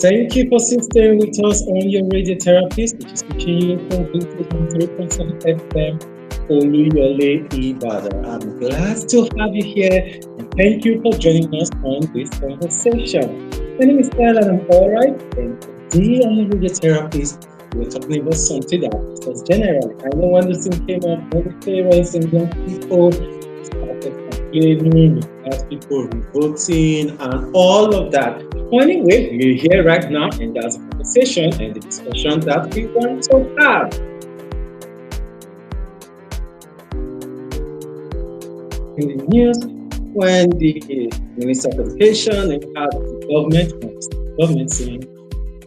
Thank you for staying with us on your radio therapist, which is reaching you from Vintage 3.7 FM, Oluyole Ibadan. I'm glad to have you here and thank you for joining us on this conversation. My name is Earl and I'm alright. And today on the radio therapist, we're talking about something that was general. I know when this thing came up, all the parents and young people started complaining, we had people revolting and all of that. Well, anyway, we're here right now, and that's the conversation and the discussion that we want to have. In the news, when the Minister of Education and had the government saying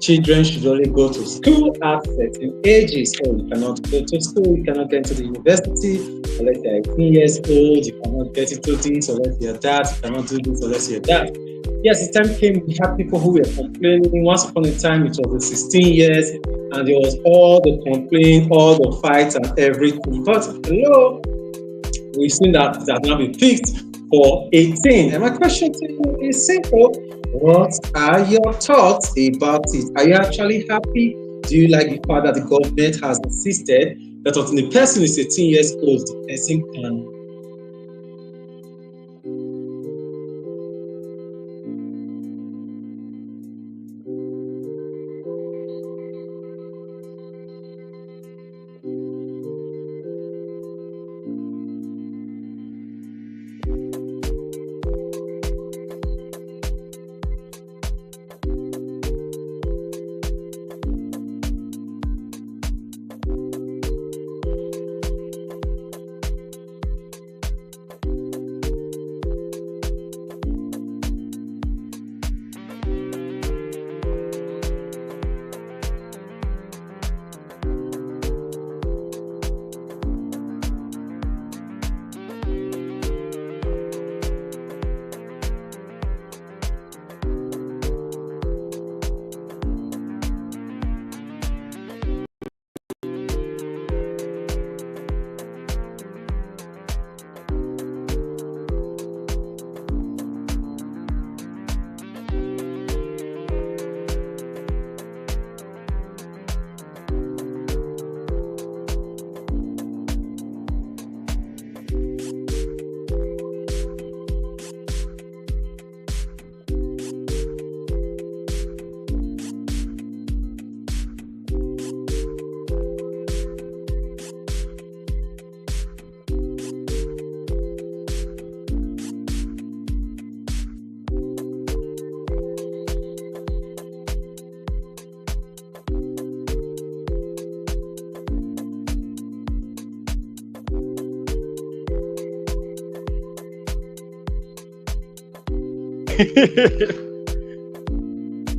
children should only go to school at certain ages. So you cannot go to school, you cannot get into the university unless you're 18 years old, you cannot get into this unless you're that, you cannot do this unless you're that. Yes, the time came, we had people who were complaining. Once upon a time, it was the 16 years, and there was all the complaint, all the fights, and everything. But hello, we've seen that it has now been fixed for 18. And my question to you is simple. What are your thoughts about it? Are you actually happy? Do you like the fact that the government has insisted that until the person is 18 years old, the person can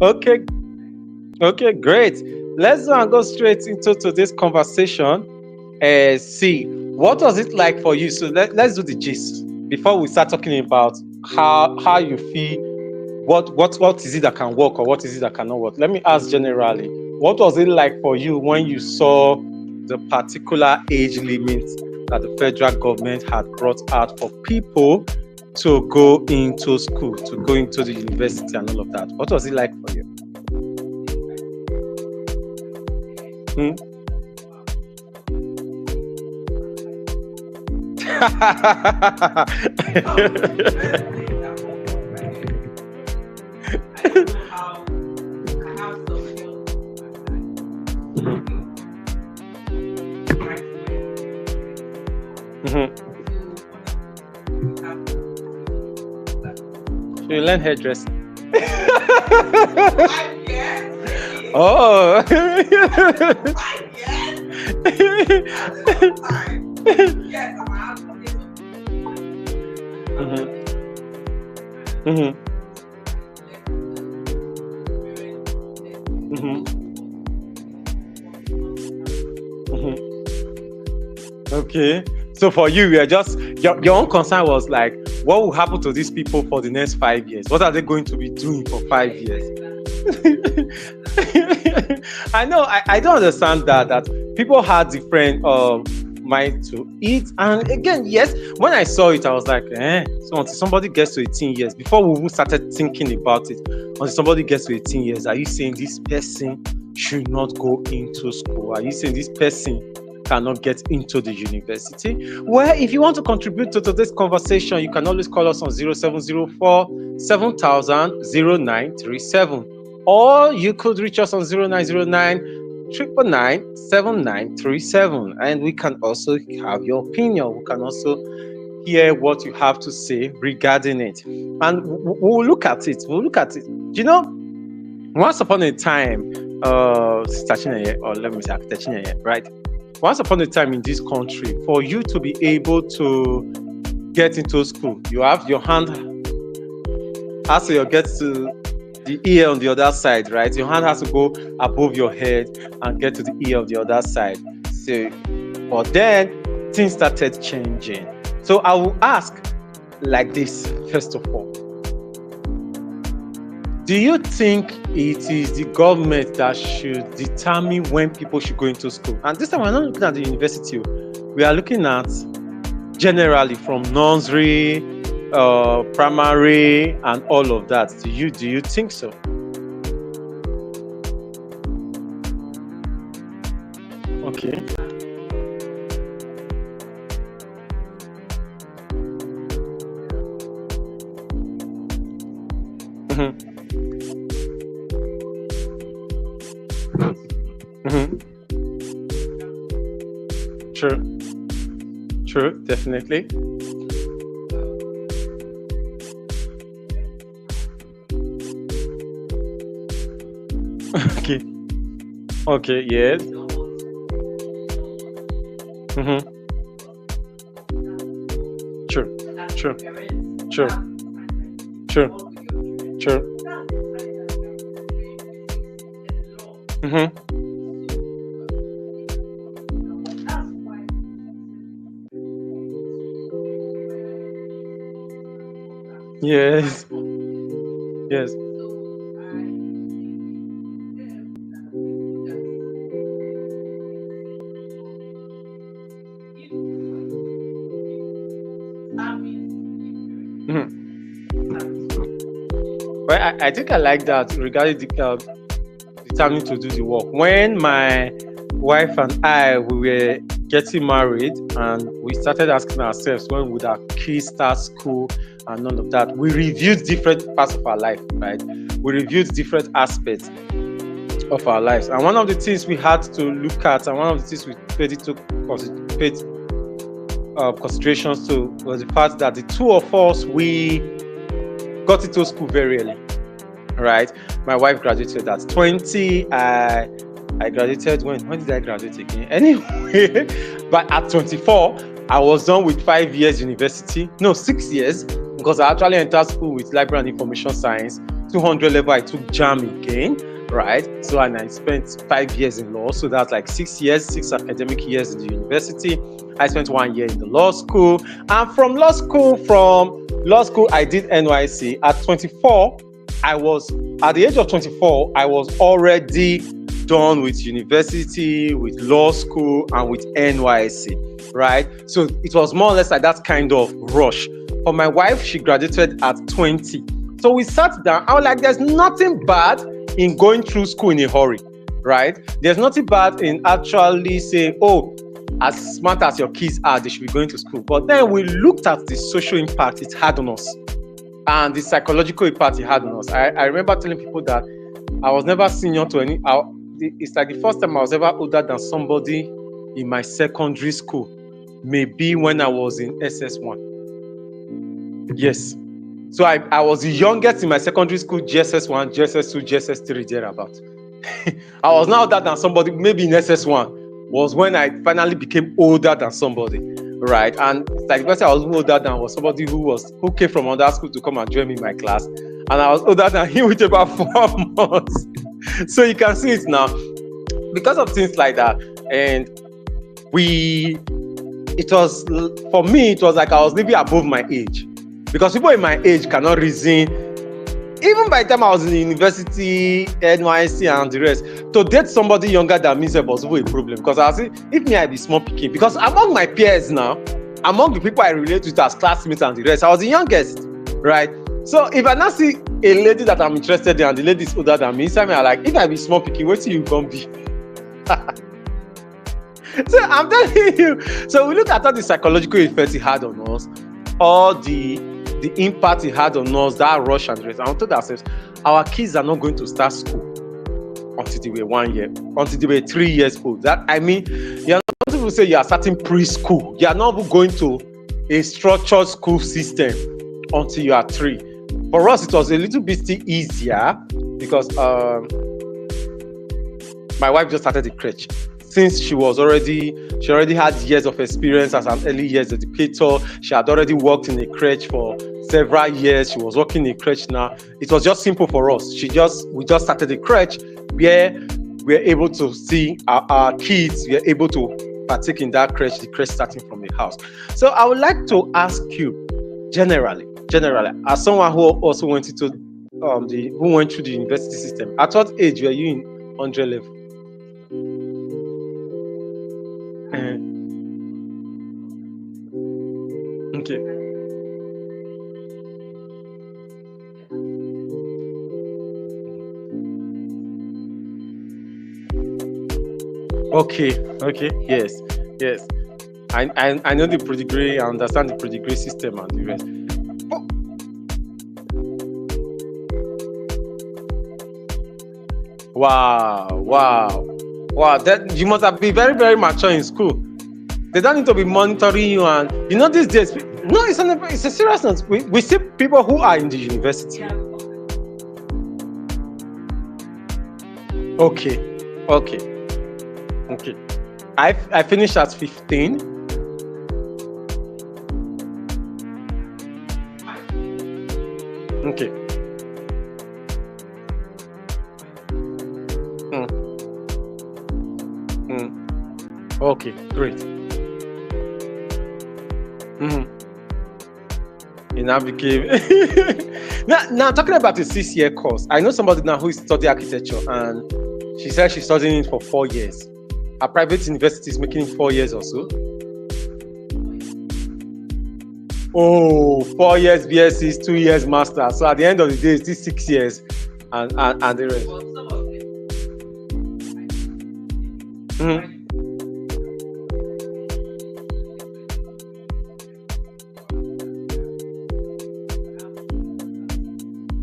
Okay, okay, great. Let's go straight into today's conversation. See, what was it like for you? So let's do the gist before we start talking about how you feel. What is it that can work or what is it that cannot work? Let me ask generally. What was it like for you when you saw the particular age limit that the federal government had brought out for people to go into school, to go into the university and all of that? What was it like for you? So you learn hairdressing. Oh. Okay. So for you, you're just your own concern was like, what will happen to these people for the next 5 years? What are they going to be doing for 5 years? I know. I don't understand that people had different mind to it. And again, yes, when I saw it, I was like, so until somebody gets to 18 years, before we even started thinking about it, until somebody gets to 18 years, are you saying this person should not go into school? Are you saying this person cannot get into the university? Well, if you want to contribute to today's conversation, you can always call us on 0704 7000 0937, or you could reach us on 0909 999 7937, and we can also have your opinion. We can also hear what you have to say regarding it, and we'll look at it. You know, once upon a time, right? Once upon a time in this country, for you to be able to get into school, you have your hand has to get to the ear on the other side, right? Your hand has to go above your head and get to the ear of the other side. So, but then things started changing. So I will ask like this, first of all. Do you think it is the government that should determine when people should go into school? And this time we're not looking at the university. We are looking at generally from nursery, primary, and all of that. Do you think so? Okay. True, definitely. Okay, yes. True. Yes. Well, I think I like that regarding determined to do the work. When my wife and I we were getting married and we started asking ourselves when would our kids start school and none of that, we reviewed different parts of our life, right? We reviewed different aspects of our lives, and one of the things we had to look at, and one of the things we paid considerations to, was the fact that the two of us, we got into school very early, right? My wife graduated at 20. I graduated when did I graduate again? Anyway, but at 24, I was done with 5 years university. No, 6 years, because I actually entered school with library and information science. 200 level, I took JAM again, right? So, and I spent 5 years in law. So that's like 6 years, 6 academic years in the university. I spent 1 year in the law school. And from law school, I did NYC. At 24, at the age of 24, I was already done with university, with law school, and with NYC, right? So it was more or less like that kind of rush. For my wife, she graduated at 20. So we sat down. I was like, there's nothing bad in going through school in a hurry, right? There's nothing bad in actually saying, oh, as smart as your kids are, they should be going to school. But then we looked at the social impact it had on us and the psychological impact it had on us. I remember telling people that I was never senior to any. It's like the first time I was ever older than somebody in my secondary school, maybe when I was in SS1. Yes. So I was the youngest in my secondary school, GSS1, GSS2, GSS3, thereabout. I was now older than somebody, maybe in SS1, was when I finally became older than somebody, right? And it's like the person I was older than was somebody who came from another school to come and join me in my class. And I was older than him with about 4 months. So you can see it now. Because of things like that. And for me, it was like I was living above my age. Because people in my age cannot reason even by the time I was in university, NYC and the rest, to date somebody younger than me was a problem. Because I say, if me I be small picking, because among my peers now, among the people I relate with as classmates and the rest, I was the youngest, right? So if I now see a lady that I'm interested in and the lady is older than me, inside me I like, if I be small picking, what you gonna be? So I'm telling you. So we look at all the psychological effects it had on us, all the impact it had on us, that rush and the rest. And we told ourselves, our kids are not going to start school until they were 1 year, until they were 3 years old. That I mean, you're not even say you are starting preschool. You are not even going to a structured school system until you are 3. For us, it was a little bit still easier because my wife just started the crèche. Since she already had years of experience as an early years educator. She had already worked in a crèche for several years. She was working in a crèche now. It was just simple for us. We just started the crèche where we're able to see our kids. We're able to partake in that crèche, the crèche starting from the house. So I would like to ask you, generally, as someone who also went into who went through the university system, at what age were you in 100 level? Okay. Okay. Yes. I know the pre-degree. I understand the pre-degree system and the rest. Wow. That you must have been very, very mature in school. They don't need to be monitoring you, and these days. No, it's a seriousness. We see people who are in the university. Okay. I finished at 15. Okay. Okay, great. It now became now talking about a 6-year course. I know somebody now who is studying architecture, and she said she's studying it for 4 years. A private university is making it 4 years or so. Oh, 4 years BSc, 2 years master. So at the end of the day, it's still 6 years, and the rest.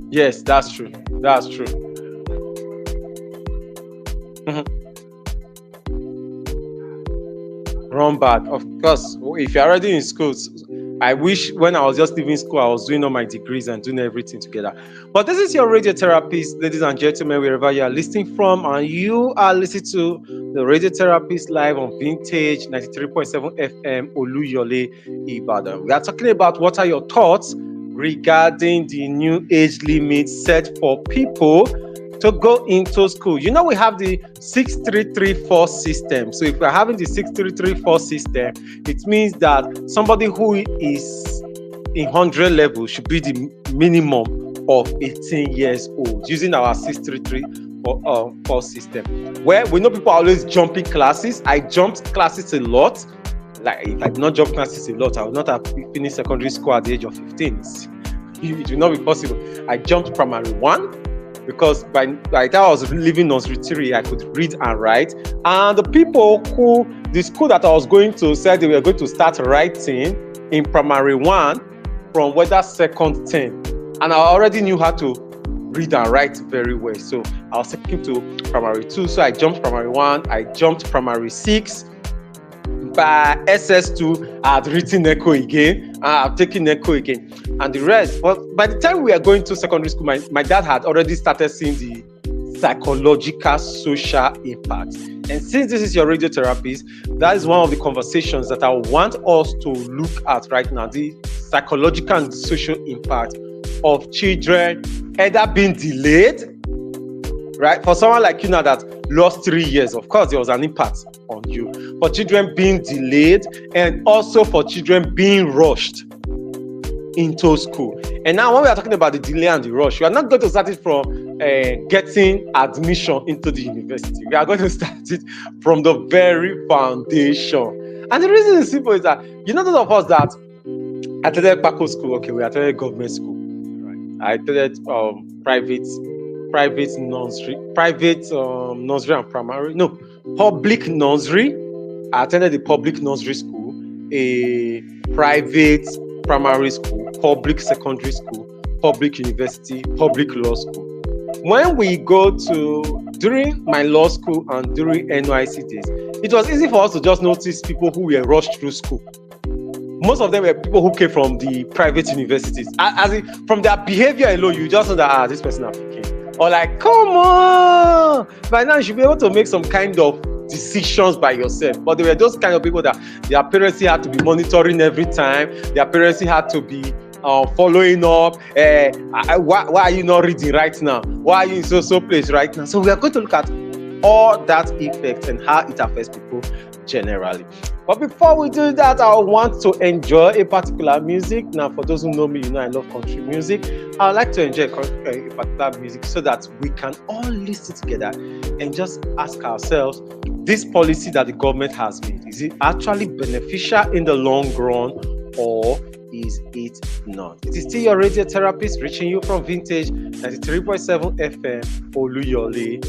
Yes, that's true. Run back, of course. If you're already in school, I wish when I was just leaving school, I was doing all my degrees and doing everything together. But this is your radiotherapist, ladies and gentlemen, wherever you are listening from, and you are listening to the radiotherapist live on Vintage 93.7 FM, Oluyole, Ibadan. We are talking about what are your thoughts regarding the new age limit set for people to go into school. We have the 6334 system. So if we're having the 6334 system, it means that somebody who is in 100 level should be the minimum of 18 years old using our 6334 system. Where we know people are always jumping classes. I jumped classes a lot. Like if I did not jump classes a lot, I would not have finished secondary school at the age of 15. It will not be possible. I jumped primary 1 because by the time I was leaving nursery 3, I could read and write. And the school that I was going to said they were going to start writing in primary 1 from whether second term. And I already knew how to read and write very well. So I was taking to primary 2. So I jumped primary 1. I jumped primary 6. By SS2, I had written Echo again. I've taken Echo again. And the rest. But by the time we are going to secondary school, my dad had already started seeing the psychological social impact. And since this is your radiotherapist, that is one of the conversations that I want us to look at right now. The psychological and social impact of children either being delayed, right? For someone like you now that lost 3 years, of course, there was an impact on you. For children being delayed and also for children being rushed. into school. And now when we are talking about the delay and the rush, we are not going to start it from getting admission into the university. We are going to start it from the very foundation. And the reason is simple, is that those of us that attended Paco school, okay, we attended government school. Right? I attended private nursery and primary. No, public nursery. I attended the public nursery school, a private primary school, public secondary school, public university, public law school. When we go to, during my law school and during NYC days, it was easy for us to just notice people who were rushed through school. Most of them were people who came from the private universities. From their behavior alone, you just know that this person is picking. Or like, come on! By now, you should be able to make some kind of decisions by yourself. But they were those kind of people that their parents had to be monitoring every time. Their parents had to be following up. Why are you not reading right now? Why are you in so place right now? So we are going to look at all that effect and how it affects people generally. But before we do that, I want to enjoy a particular music. Now, for those who know me, I love country music. I would like to enjoy a particular music so that we can all listen together and just ask ourselves, this policy that the government has made, is it actually beneficial in the long run, or is it not? It is still your radio therapist reaching you from Vintage 93.7 FM, Oluyole.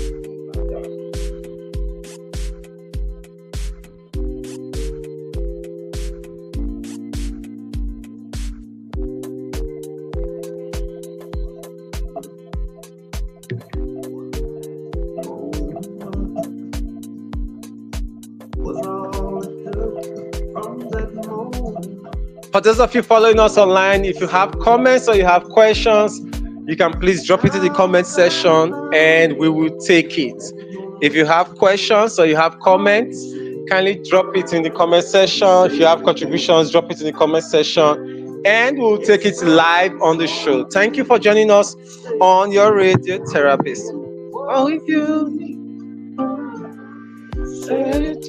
For those of you following us online, if you have comments or you have questions, you can please drop it in the comment section and we will take it. If you have questions or you have comments, kindly drop it in the comment section. If you have contributions, drop it in the comment section and we'll take it live on the show. Thank you for joining us on your radio therapist. Oh, if you say it.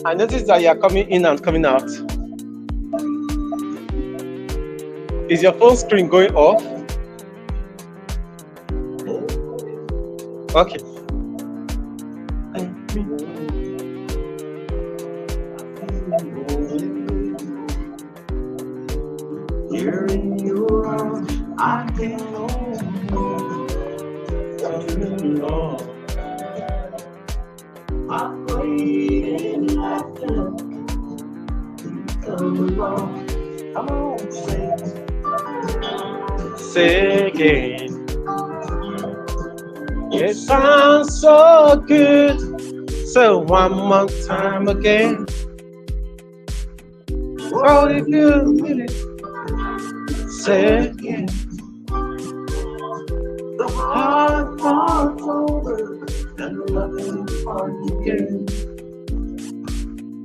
I noticed that you are coming in and coming out. Is your phone screen going off? Okay. Here in your arms, I can alone. I prayed in laughter. Come along, come on, say again. It sounds so good. So one more time again. Oh, if you really say again. The hard part's over and the loving part again.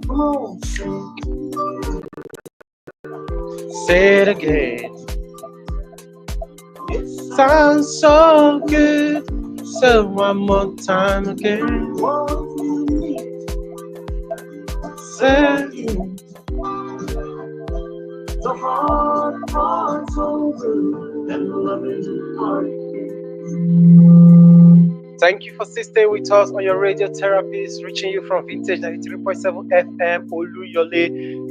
Come on, say it again. It sounds so good. So one more time again. Say it again. The hard part's over and the loving part again. Thank you for staying with us on your radio therapist, reaching you from Vintage 93.7 FM, Oluyole,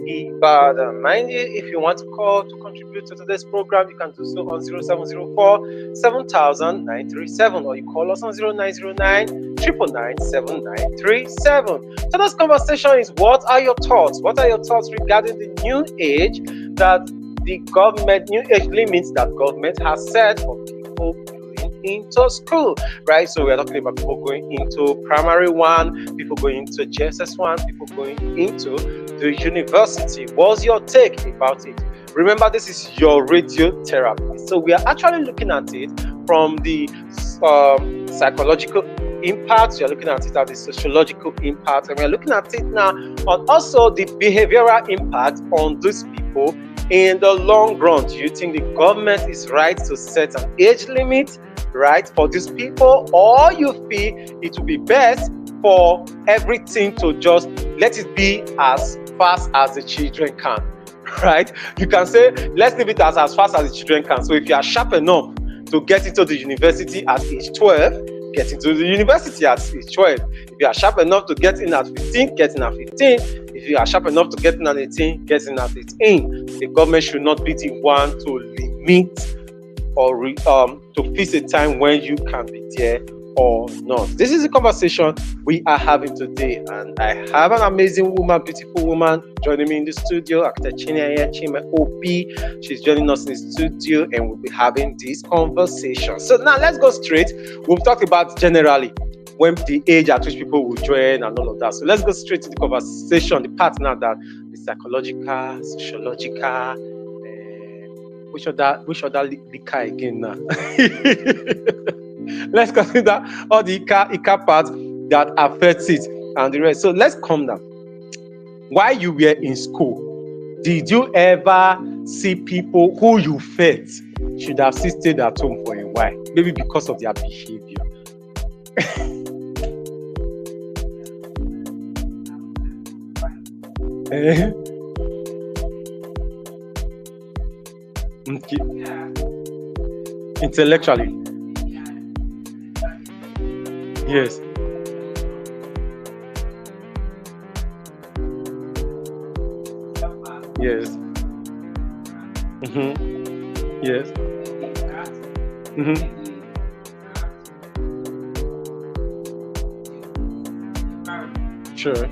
Ibadan. Mind you, if you want to call to contribute to today's program, you can do so on 0704 7000 937, or you call us on 0909 999 7937. Today's conversation is, what are your thoughts? What are your thoughts regarding the new age that the government, new age limits that government has set for people into school, right? So we're talking about people going into primary one, people going into JSS1, people going into the university. What's your take about it? Remember, this is your radio therapy. So we are actually looking at it from the psychological impact, you're looking at it as the sociological impact, and we're looking at it now on also the behavioral impact on these people In the long run, do you think the government is right to set an age limit, right, for these people, or you feel it would be best for everything to just let it be as fast as the children can, right? You can say, let's leave it as fast as the children can. So if you are sharp enough to get into the university at age 12, get into the university at age 12. If you are sharp enough to get in at 15, get in at 15. If you are sharp enough to get in at 18, get in at 18. The government should not be the one to limit or to fix a time when you can be there or not. This is the conversation we are having today, and I have an amazing woman, beautiful woman joining me in the studio, Actor Chime OP. She's joining us in the studio, and we'll be having this conversation. So now let's go straight. We've talked about generally when the age at which people will join and all of that. So let's go straight to the conversation, the part now that the psychological, sociological, which other Ika again now? Let's consider all the Ika parts that affects it and the rest. So let's calm down. While you were in school, did you ever see people who you felt should have stayed at home for a while? Maybe because of their behavior. Okay. Intellectually. Yes. Yes. Yes. Sure.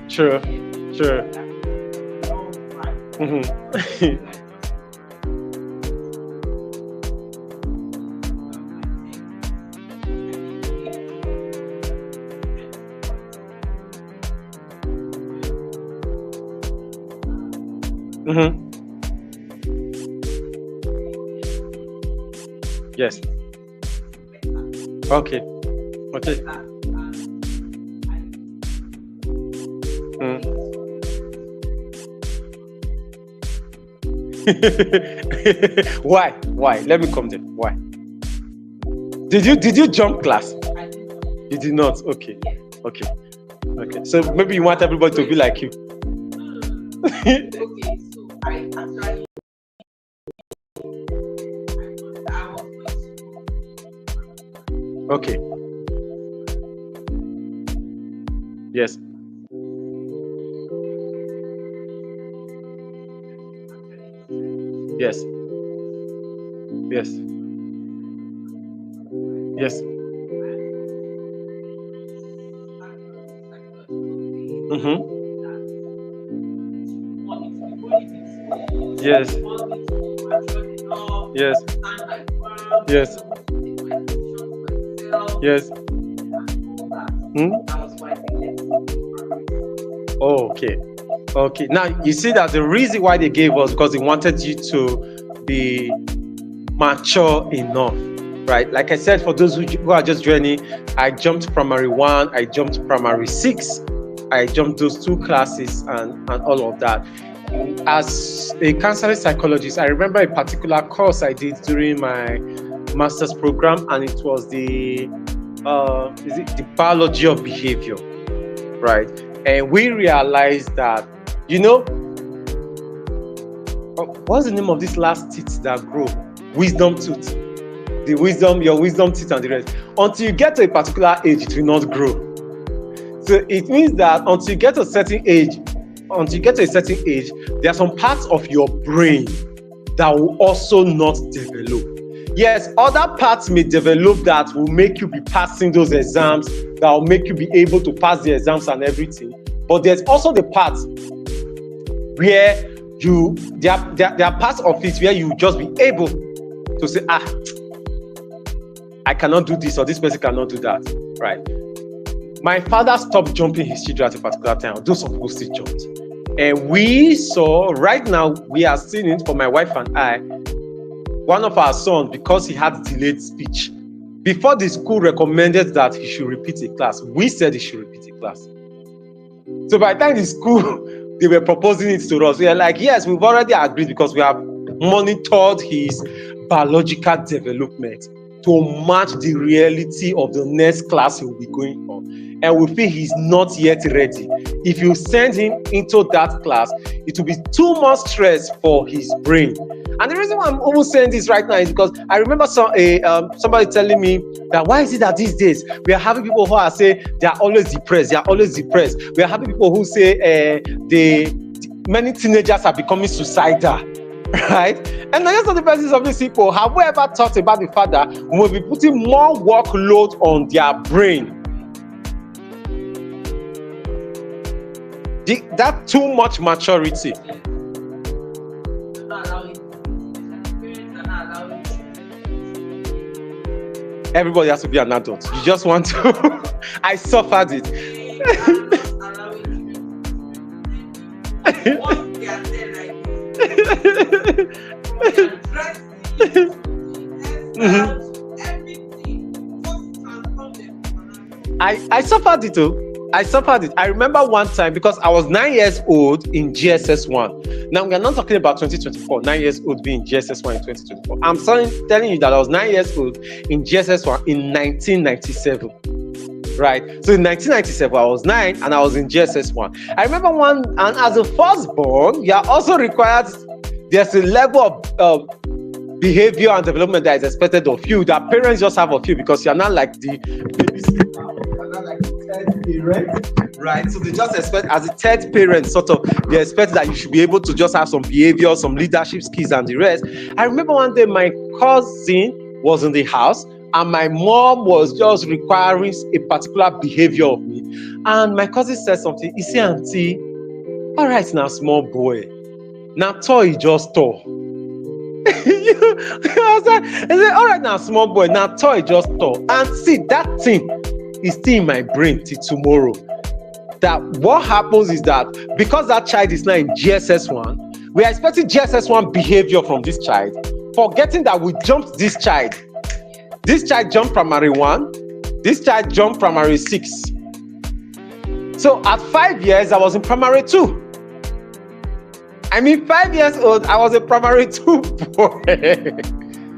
Yes. Okay. Why? Let me come there. Why? Did you jump class? You did not. Okay. So maybe you want everybody to be like you. Okay, so I actually Okay. Yes. Yes. Yes. Oh, okay. Now you see that the reason why they gave us because they wanted you to be mature enough, right? Like I said, for those who are just joining, I jumped primary 1, I jumped primary 6, I jumped those 2 classes and all of that. As a counseling psychologist, I remember a particular course I did during my master's program, and it was the biology of behavior, right? And we realized that, what's the name of this last teeth that grow? Wisdom tooth. Your wisdom teeth and the rest. Until you get to a particular age, it will not grow. So it means that until you get to a certain age, there are some parts of your brain that will also not develop. Yes, other parts may develop that will make you be passing those exams, that will make you be able to pass the exams and everything. But there's also the parts where there are parts of it where you just be able to say, I cannot do this, or this person cannot do that, right? My father stopped jumping his children at a particular time. Those some people still jumped. And we saw, right now, we are seeing it for my wife and I, one of our sons, because he had delayed speech. Before the school recommended that he should repeat a class, we said he should repeat a class. So by the time the school, they were proposing it to us, we are like, yes, we've already agreed because we have monitored his biological development to match the reality of the next class he will be going for. And we feel he's not yet ready. If you send him into that class, it will be too much stress for his brain. And the reason why I'm almost saying this right now is because I remember somebody telling me that why is it that these days we are having people who are saying they are always depressed, they are always depressed. We are having people who say many teenagers are becoming suicidal, right? And I just the basis of these people, have we ever thought about the fact that we will be putting more workload on their brain? That too much maturity. Everybody has to be an adult. You just want to. I suffered it. I suffered it too. I suffered it. I remember one time because I was 9 years old in GSS 1. Now we are not talking about 2024, 9 years old being GSS 1 in 2024. I'm telling you that I was 9 years old in GSS 1 in 1997. Right? So in 1997, I was 9 and I was in GSS 1. I remember and as a firstborn, you are also required, there's a level of behavior and development that is expected of you that parents just have of you because you're not like the babysitter, you're not like the third parent, right? So they just expect, as a third parent, sort of, they expect that you should be able to just have some behavior, some leadership skills and the rest. I remember one day my cousin was in the house and my mom was just requiring a particular behavior of me. And my cousin said something. He said, "Auntie, all right now, small boy. Now toy just tall." I said, "All right now, small boy. Now toy just tall." And see, that thing is still in my brain till tomorrow. That what happens is that because that child is now in GSS 1, we are expecting GSS 1 behavior from this child, forgetting that we jumped this child. This child jumped primary 1. This child jumped primary 6. So at 5 years, I was in primary 2. I mean, 5 years old, I was a primary 2 boy.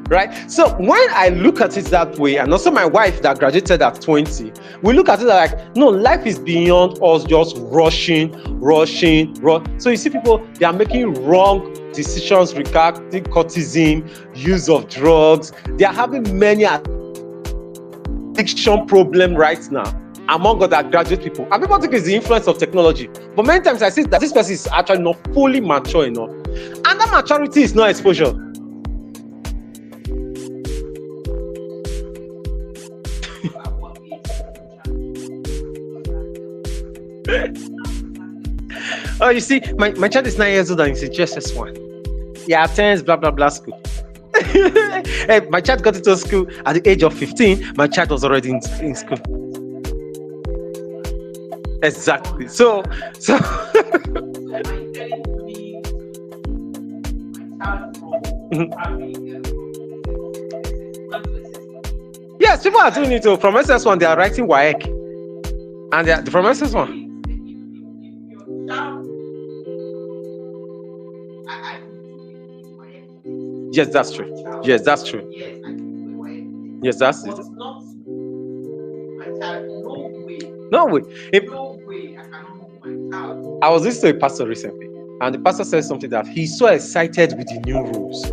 Right? So when I look at it that way, and also my wife that graduated at 20, we look at it like, no, life is beyond us just rushing. So you see people, they are making wrong decisions regarding courtism, use of drugs. They are having many addiction problem right now among other graduate people. And people think it's the influence of technology. But many times I see that this person is actually not fully mature enough. And that maturity is not exposure. Oh, you see, my child is 9 years old and he's in GSS 1. He attends blah blah blah school. Hey, my child got into school at the age of 15. My child was already in school. Exactly. So yes, people are doing it too. From SS1, they are writing WAEC. And they are from SS1. Yes, that's true. Yes, that's true. Yes, that's it. No way. I was listening to a pastor recently, and the pastor said something that he's so excited with the new rules.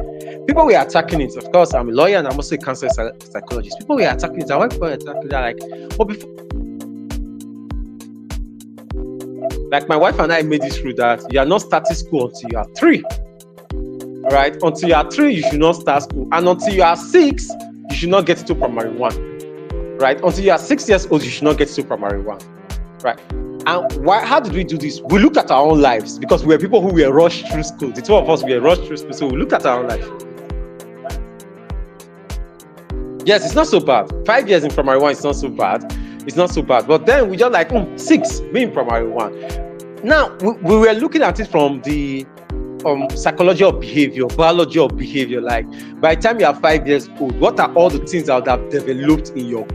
People were attacking it. Of course, I'm a lawyer and I'm also a counselor psychologist. People were attacking it. And when people were attacking it, they're like, well, before, like my wife and I made this rule that you are not starting school until you are 3. Right? Until you are 3, you should not start school. And until you are 6, you should not get to primary 1. Right? Until you are 6 years old, you should not get to primary 1. Right? And how did we do this? We looked at our own lives because we were people who were rushed through school. The two of us were rushed through school. So we looked at our own life. Yes, it's not so bad. 5 years in primary 1 is not so bad. It's not so bad. But then we just like 6 being primary 1. Now we were looking at it from the psychology of behavior, biology of behavior. Like by the time you are 5 years old, what are all the things that would have developed in your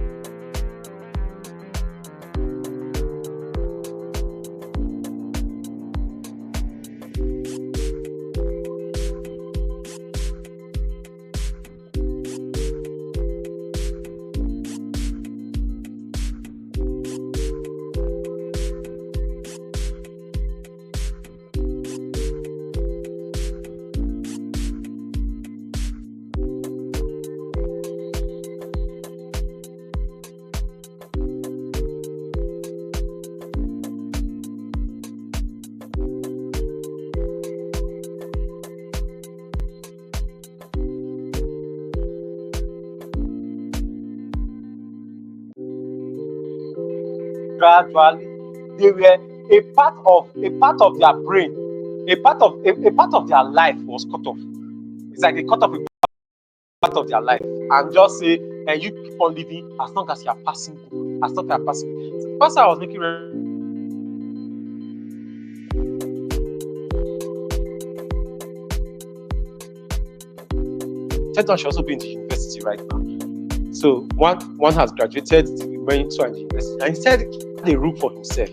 gradually. They were a part of their brain, a part of their life was cut off. It's like they cut off a part of their life and just say, and you keep on living as long as you are passing, as long as you are passing. So the pastor I was making said she also be in the university right now. So one has graduated, went to the university, and he said the room for himself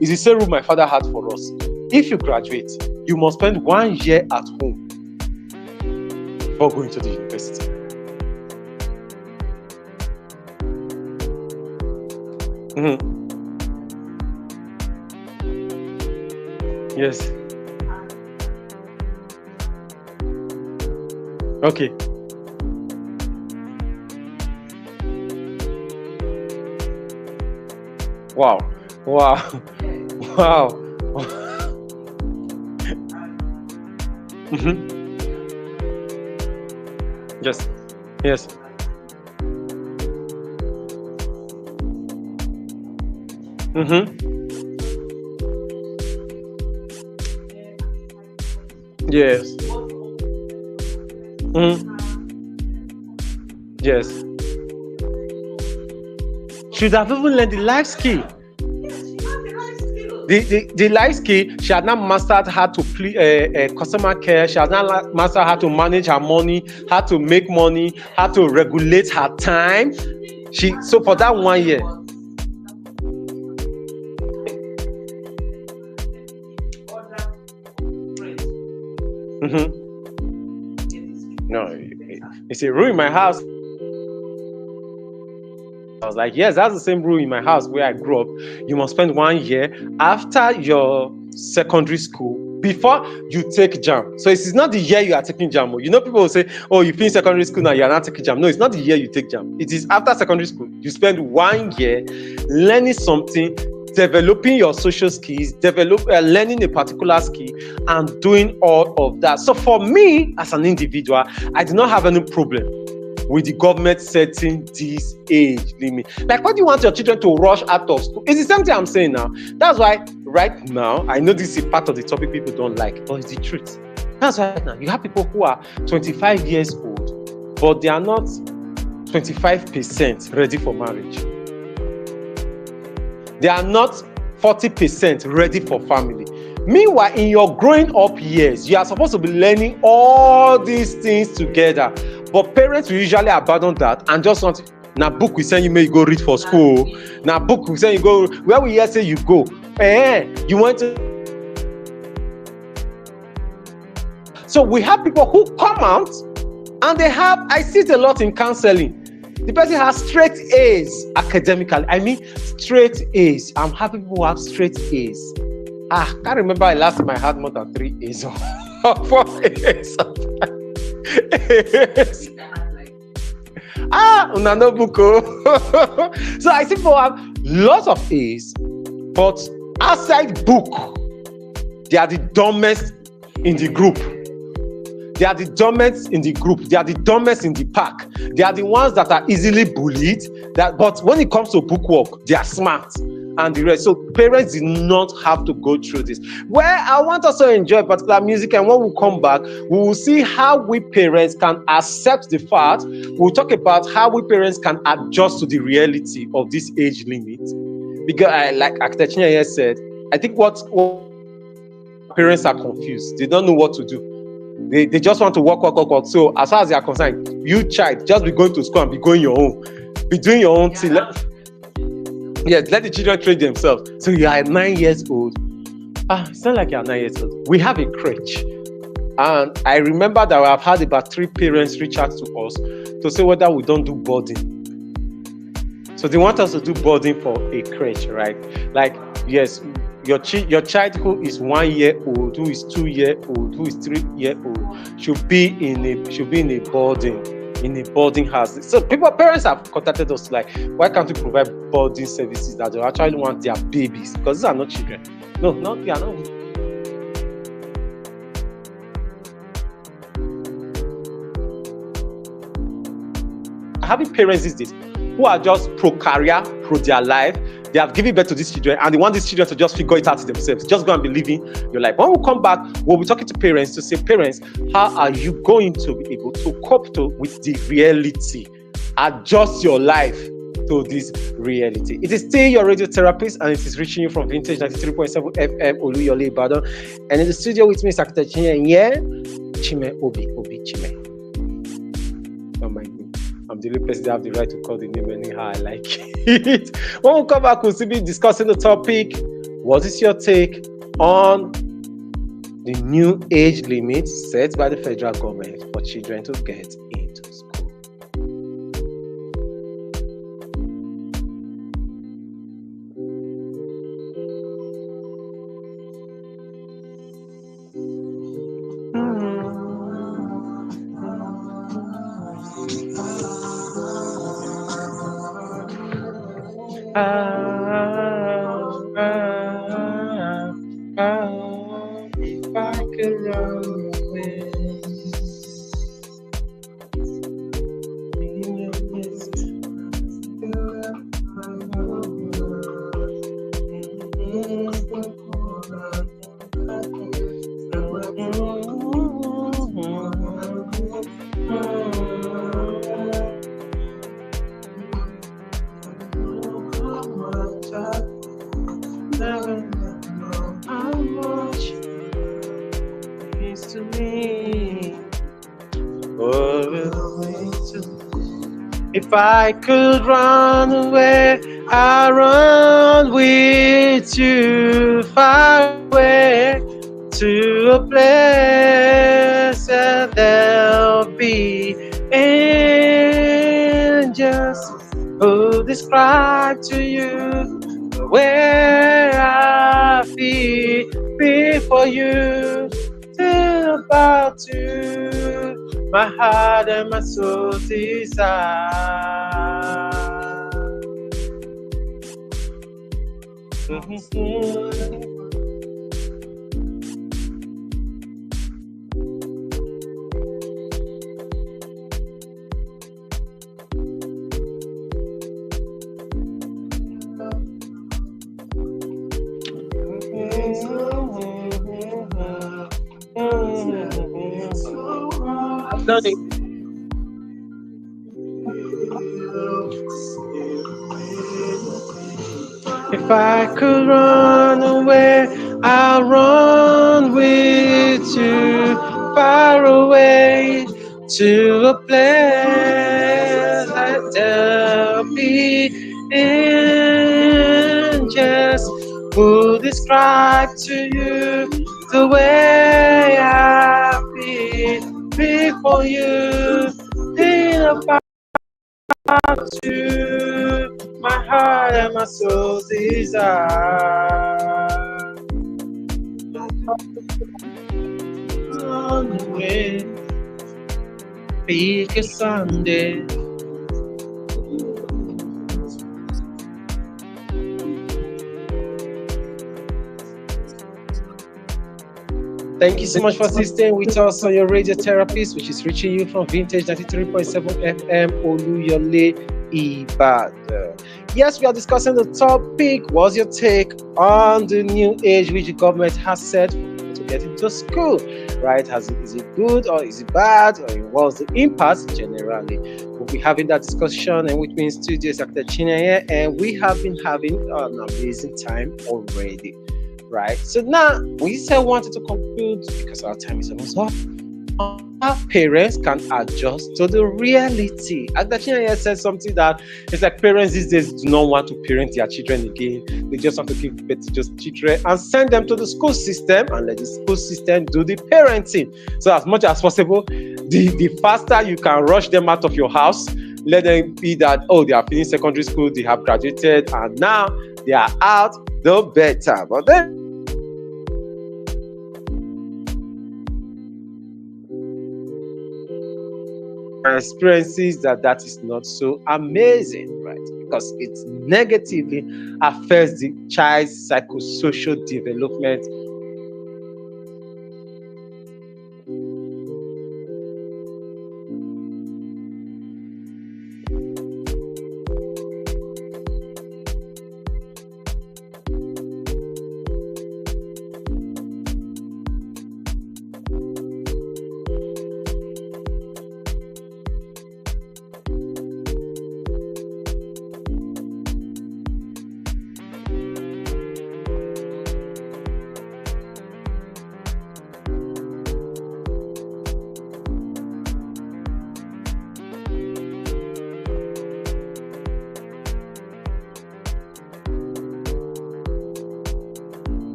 is the same room my father had for us. If you graduate, you must spend 1 year at home before going to the university. Mm-hmm. Yes. Okay. Wow. Mm-hmm. Yes. Mm-hmm. Yes. Mm-hmm. Yes. Should have even learned the life skill. The life skill, she had now mastered how to customer care. She has now mastered how to manage her money, how to make money, how to regulate her time. So for that 1 year. Mm-hmm. No, it's a room in my house. I was like, yes, that's the same rule in my house where I grew up. You must spend 1 year after your secondary school before you take JAM. So it's not the year you are taking JAM. You know, people will say, oh, you finish secondary school now, you are not taking JAM. No, it's not the year you take JAM. It is after secondary school. You spend 1 year learning something, developing your social skills, learning a particular skill, and doing all of that. So for me, as an individual, I do not have any problem with the government setting this age limit. Like, what do you want your children to rush out of school? It's the same thing I'm saying now. That's why right now, I know this is part of the topic people don't like, but it's the truth. That's why right now, you have people who are 25 years old, but they are not 25% ready for marriage. They are not 40% ready for family. Meanwhile, in your growing up years, you are supposed to be learning all these things together. But parents will usually abandon that and just want now book we send you may go read for school. Now book we send you go where we hear say you go. You want to. So we have people who come out and I see it a lot in counseling. The person has straight A's academically. I mean straight A's. I'm happy people who have straight A's. I can't remember last time I had more than 3 A's or 4 A's. No book. So I see people have lots of A's, but outside book, they are the dumbest in the group. They are the dumbest in the group. They are the dumbest in the pack. They are the ones that are easily bullied. But when it comes to bookwork, they are smart. And the rest. So parents did not have to go through this. Well, I want us to enjoy particular music, and when we come back, we will see how we parents can accept the fact. We'll talk about how we parents can adjust to the reality of this age limit. Because, like Akitechina said, I think what parents are confused. They don't know what to do. They just want to work. So as far as they are concerned, you child, just be going to school and be going your own. Be doing your own thing. Yes, let the children train themselves. So you are 9 years old. It's not like you are 9 years old. We have a crèche. And I remember that I've had about 3 parents reach out to us to say whether we don't do boarding. So they want us to do boarding for a crèche, right? Like, yes, your child who is 1 year old, who is 2 year old, who is 3 year old should be in a boarding house. So parents have contacted us like, why can't we provide boarding services that they actually want their babies? Because these are not children. No, they are not. Having parents these days who are just pro-career, pro their life, They have given birth to these children and they want these children to just figure it out themselves. Just go and be living your life. When we come back, we'll be talking to parents to say, parents, how are you going to be able to cope with the reality? Adjust your life to this reality. It is still your radio therapist and it is reaching you from Vintage 93.7 FM Oluyole Ibadan. And in the studio with me is Akita Chinye. Yeah, Chime Obi Chime. Don't mind me. I'm the only person that have the right to call the name anyhow I like it. When we come back, we'll still be discussing the topic. What is your take on the new age limit set by the federal government for children to get into school? If I could run away. How much means to me? If I could run away, I'd run with you far away to a place where there'll be angels who describe to you where I feel before you. Till about you, my heart and my soul desire. I've done it. If I could run away, I'll run with you far away to a place that there'll be angels who describe to you the way I feel before you. Think about you, my heart and my soul desire. On the way, pick a Sunday. Thank you so much for staying with us on your radio therapist, which is reaching you from Vintage 93.7 FM Oluyole Ibadan. Yes, we are discussing the topic. What's your take on the new age which the government has set to get into school? Right? Is it good or is it bad? Or what's the impact generally? We'll be having that discussion, and with me in studio is Dr. Chineye, and we have been having an amazing time already. Right, so now we said wanted to conclude because our time is almost up. Our parents can adjust to the reality. Agdachina said something that it's like parents these days do not want to parent their children again. They just want to give birth to just children and send them to the school system and let the school system do the parenting. So as much as possible, the faster you can rush them out of your house, let them be that, oh, they are finished secondary school, they have graduated, and now they are out, the better. But then experiences that is not so amazing, right? Because it negatively affects the child's psychosocial development.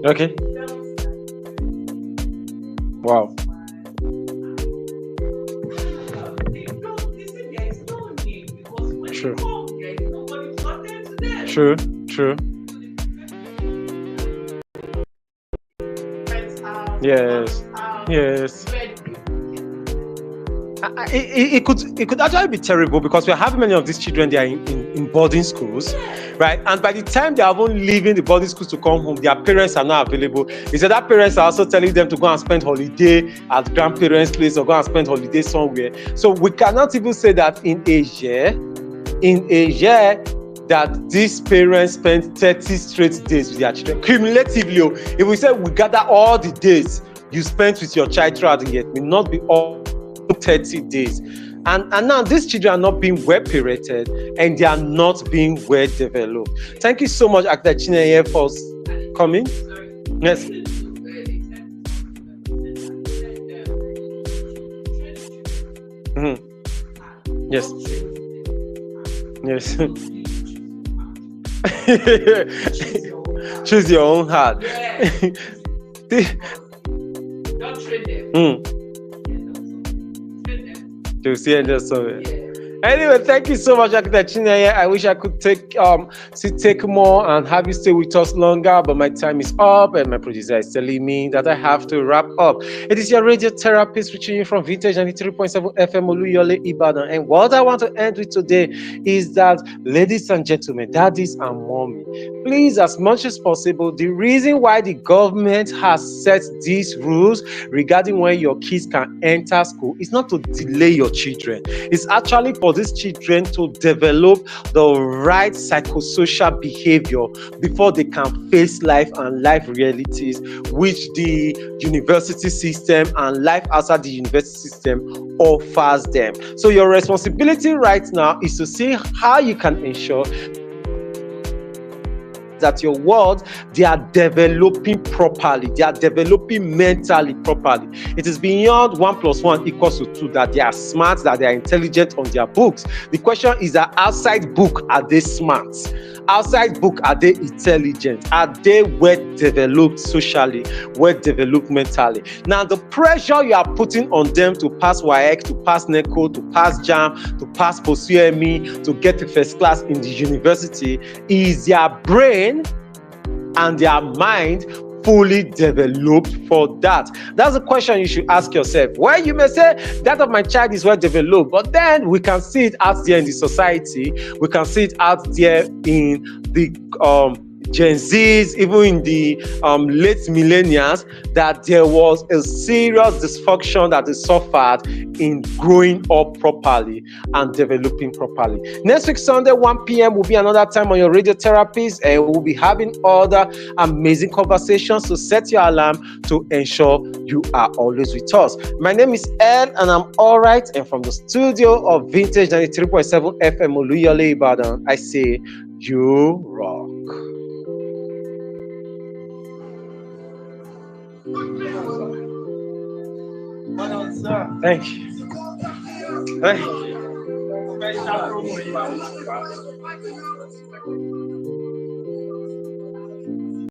Okay. Wow. True. True. True. Yes. Yes. It could actually be terrible because we have many of these children. They are in boarding schools, right? And by the time they are even leaving the boarding schools to come home, their parents are not available. Is that parents are also telling them to go and spend holiday at grandparents' place or go and spend holiday somewhere? So we cannot even say that in a year that these parents spend 30 straight days with their children. Cumulatively, if we say we gather all the days you spent with your child throughout the year, it will not be all 30 days. And now these children are not being well parented and they are not being well developed. Thank you so much, Actor Chineye, for coming. Yes. Mm-hmm. Yes. Yes. Choose your own heart. Don't train them. To see and just so. Anyway, thank you so much, Akita Chineye. I wish I could take more and have you stay with us longer, but my time is up and my producer is telling me that I have to wrap up. It is your radio therapist reaching you from Vintage 93.7 FM Oluyole Ibadan. And what I want to end with today is that, ladies and gentlemen, daddies and mommy, please, as much as possible, the reason why the government has set these rules regarding when your kids can enter school is not to delay your children. It's actually for these children to develop the right psychosocial behavior before they can face life and life realities, which the university system and life outside the university system offers them. So your responsibility right now is to see how you can ensure that your world, they are developing properly, they are developing mentally properly. It is beyond 1 + 1 = 2, that they are smart, that they are intelligent on their books. The question is that outside book, are they smart? Outside book, are they intelligent? Are they well developed socially, well developed mentally? Now, the pressure you are putting on them to pass WAEC, to pass NECO, to pass JAM, to pass post-UME, to get to first class in the university is their brain and their mind fully developed for that? That's a question you should ask yourself. Well, you may say that of my child is well developed, but then we can see it out there in the society. We can see it out there in the Gen Zs, even in the late millennials, that there was a serious dysfunction that is suffered in growing up properly and developing properly. Next week, Sunday, 1 p.m. will be another time on your radio therapist, and we'll be having other amazing conversations. So set your alarm to ensure you are always with us. My name is Earl, and I'm all right. And from the studio of Vintage 93.7 FM Oluyole Ibadan, I say, you rock. Thank you. Thank you.